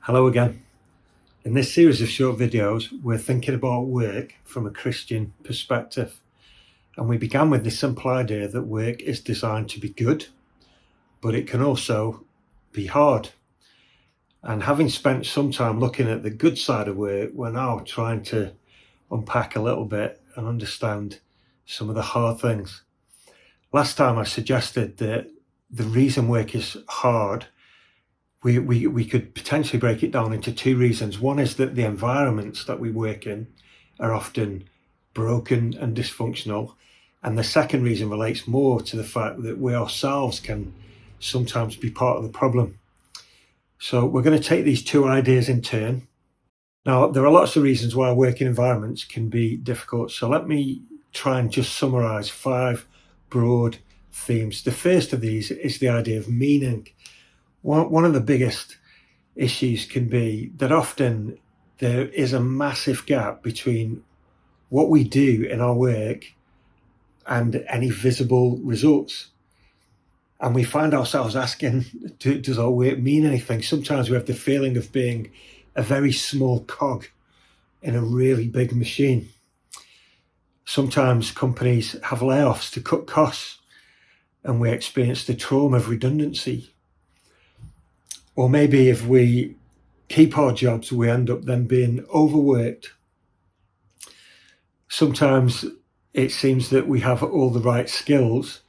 Hello again. In this series of short videos, we're thinking about work from a Christian perspective. And we began with the simple idea that work is designed to be good, but it can also be hard. And having spent some time looking at the good side of work, we're now trying to unpack a little bit and understand some of the hard things. Last time I suggested that the reason work is hard, we could potentially break it down into two reasons. One is that the environments that we work in are often broken and dysfunctional. And the second reason relates more to the fact that we ourselves can sometimes be part of the problem. So we're going to take these two ideas in turn. Now, there are lots of reasons why working environments can be difficult. So let me try and just summarize 5 broad themes. The first of these is the idea of meaning. One of the biggest issues can be that often there is a massive gap between what we do in our work and any visible results. And we find ourselves asking, does our work mean anything? Sometimes we have the feeling of being a very small cog in a really big machine. Sometimes companies have layoffs to cut costs, and we experience the trauma of redundancy. Or maybe if we keep our jobs, we end up then being overworked. Sometimes it seems that we have all the right skills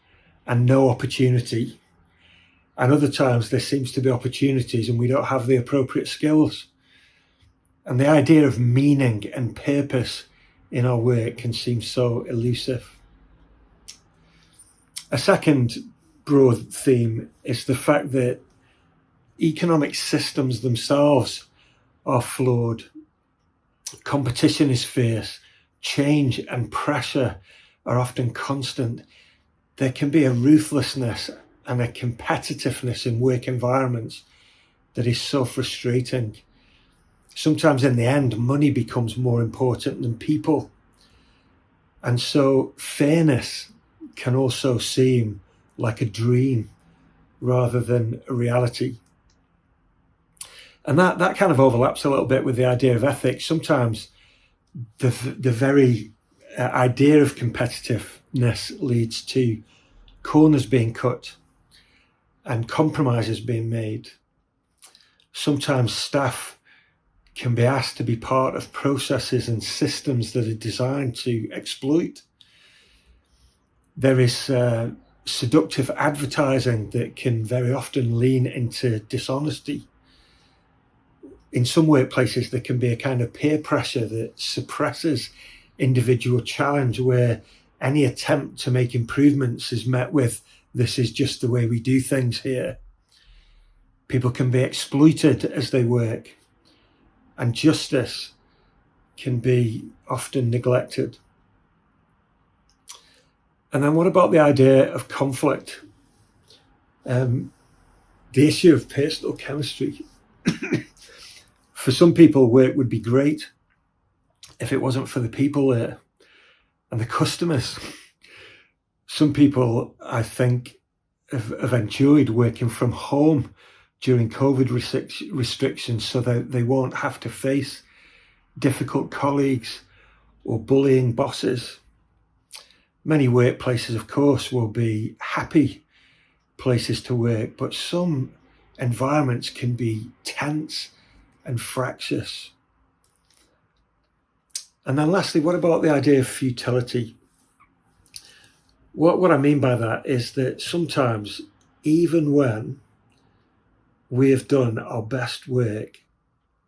and no opportunity. And other times there seems to be opportunities and we don't have the appropriate skills. And the idea of meaning and purpose in our work can seem so elusive. A second broad theme is the fact that economic systems themselves are flawed. Competition is fierce. Change and pressure are often constant. There can be a ruthlessness and a competitiveness in work environments that is so frustrating. Sometimes in the end, money becomes more important than people. And so fairness can also seem like a dream rather than a reality. And that kind of overlaps a little bit with the idea of ethics. Sometimes the very idea of competitiveness leads to corners being cut and compromises being made. Sometimes staff can be asked to be part of processes and systems that are designed to exploit. There is seductive advertising that can very often lean into dishonesty. In some workplaces, there can be a kind of peer pressure that suppresses individual challenge, where any attempt to make improvements is met with, this is just the way we do things here. People can be exploited as they work, and justice can be often neglected. And then what about the idea of conflict? The issue of personal chemistry. For some people, work would be great if it wasn't for the people there and the customers. Some people, I think, have enjoyed working from home during COVID restrictions so that they won't have to face difficult colleagues or bullying bosses. Many workplaces, of course, will be happy places to work, but some environments can be tense and fractious. And then lastly, what about the idea of futility? What I mean by that is that sometimes, even when we have done our best work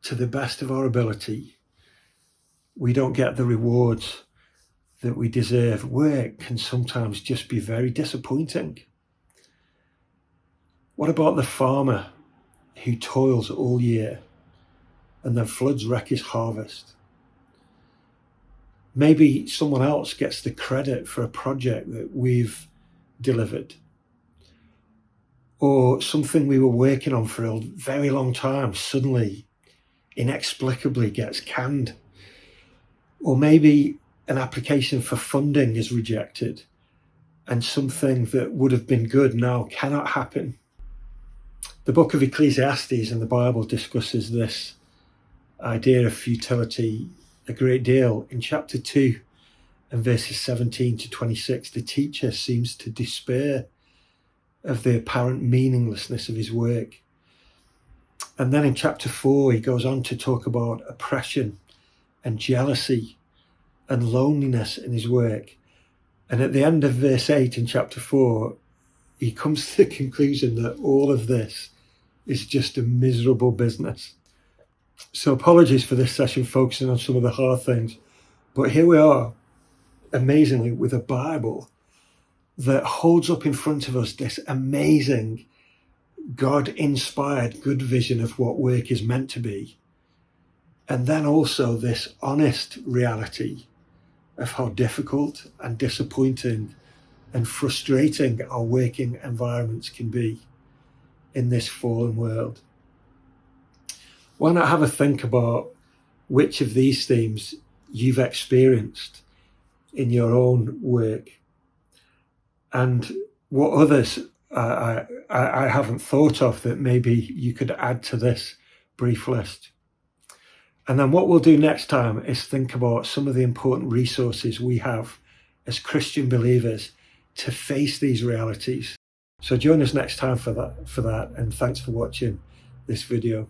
to the best of our ability, we don't get the rewards that we deserve. Work can sometimes just be very disappointing. What about the farmer who toils all year and then floods wreck his harvest? Maybe someone else gets the credit for a project that we've delivered, or something we were working on for a very long time suddenly, inexplicably gets canned. Or maybe an application for funding is rejected and something that would have been good now cannot happen. The book of Ecclesiastes in the Bible discusses this idea of futility a great deal. In chapter 2 and verses 17 to 26, the teacher seems to despair of the apparent meaninglessness of his work. And then in chapter 4, he goes on to talk about oppression and jealousy and loneliness in his work. And at the end of verse 8 in chapter 4, he comes to the conclusion that all of this is just a miserable business. So apologies for this session focusing on some of the hard things, but here we are, amazingly, with a Bible that holds up in front of us this amazing God-inspired good vision of what work is meant to be. And then also this honest reality of how difficult and disappointing and frustrating our working environments can be in this fallen world. Why not have a think about which of these themes you've experienced in your own work, and what others I haven't thought of that maybe you could add to this brief list. And then what we'll do next time is think about some of the important resources we have as Christian believers to face these realities. So join us next time for that, and thanks for watching this video.